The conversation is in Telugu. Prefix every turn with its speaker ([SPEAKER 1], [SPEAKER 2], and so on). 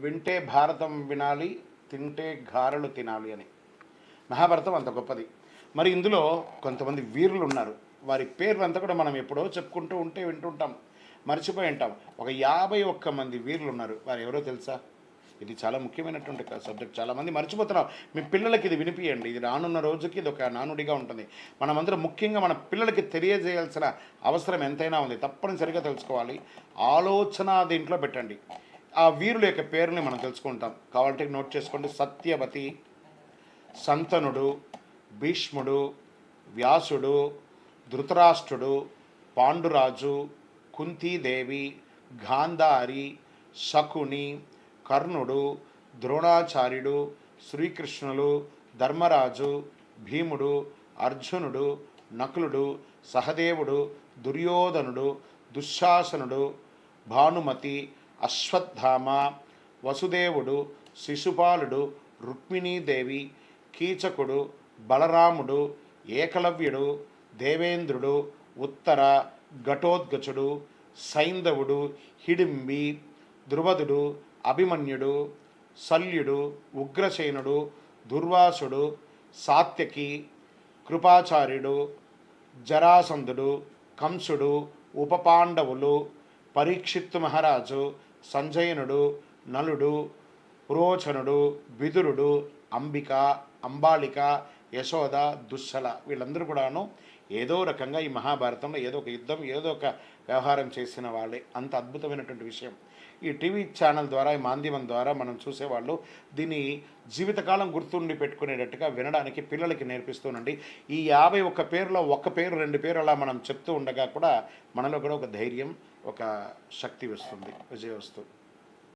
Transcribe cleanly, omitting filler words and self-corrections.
[SPEAKER 1] వింటే భారతం వినాలి, తింటే గారెలు తినాలి అని. మహాభారతం అంత గొప్పది. మరి ఇందులో కొంతమంది వీరులు ఉన్నారు. వారి పేర్లంతా కూడా మనం ఎప్పుడో చెప్పుకుంటూ ఉంటే వింటుంటాం, మర్చిపోయి ఉంటాం. ఒక 51 మంది వీరులు ఉన్నారు. వారు ఎవరో తెలుసా? ఇది చాలా ముఖ్యమైనటువంటి సబ్జెక్ట్. చాలామంది మర్చిపోతున్నాం. మీ పిల్లలకి ఇది వినిపియండి. ఇది రానున్న రోజుకి ఇది ఒక నానుడిగా ఉంటుంది. మనమందరం ముఖ్యంగా మన పిల్లలకి తెలియజేయాల్సిన అవసరం ఎంతైనా ఉంది. తప్పనిసరిగా తెలుసుకోవాలి. ఆలోచన దీంట్లో పెట్టండి. ఆ వీరుల యొక్క పేరుని మనం తెలుసుకుంటాం. కావాలంటే నోట్ చేసుకోండి. సత్యవతి, సంతనుడు, భీష్ముడు, వ్యాసుడు, ధృతరాష్ట్రుడు, పాండురాజు, కుంతీదేవి, గాంధారి, శకుని, కర్ణుడు, ద్రోణాచార్యుడు, శ్రీకృష్ణులు, ధర్మరాజు, భీముడు, అర్జునుడు, నకులుడు, సహదేవుడు, దుర్యోధనుడు, దుశ్శాసనుడు, భానుమతి, అశ్వత్థామ, వసుదేవుడు, శిశుపాలుడు, రుక్మిణీదేవి, కీచకుడు, బలరాముడు, ఏకలవ్యుడు, దేవేంద్రుడు, ఉత్తర, ఘటోద్గచుడు, సైంధవుడు, హిడింబి, ద్రుపదుడు, అభిమన్యుడు, శల్యుడు, ఉగ్రసేనుడు, దుర్వాసుడు, సాత్యకి, కృపాచార్యుడు, జరాసంధుడు, కంసుడు, ఉపపాండవులు, పరీక్షిత్తు మహారాజు, సంజయనుడు, నలుడు, పురోచనుడు, విదురుడు, అంబిక, అంబాలిక, యశోద, దుశ్శల వీళ్ళందరూ కూడాను ఏదో రకంగా ఈ మహాభారతంలో ఏదో ఒక యుద్ధం, ఏదో ఒక వ్యవహారం చేసిన వాళ్ళే. అంత అద్భుతమైనటువంటి విషయం. ఈ టీవీ ఛానల్ ద్వారా, ఈ మాధ్యమం ద్వారా మనం చూసేవాళ్ళు దీన్ని జీవితకాలం గుర్తుండి పెట్టుకునేటట్టుగా వినడానికి పిల్లలకి నేర్పిస్తూనండి. ఈ 51 పేరులో ఒక పేరు, 2 పేరు అలా మనం చెప్తూ ఉండగా కూడా మనలో కూడా ఒక ధైర్యం, ఒక శక్తి వస్తుంది, విజయం వస్తుంది.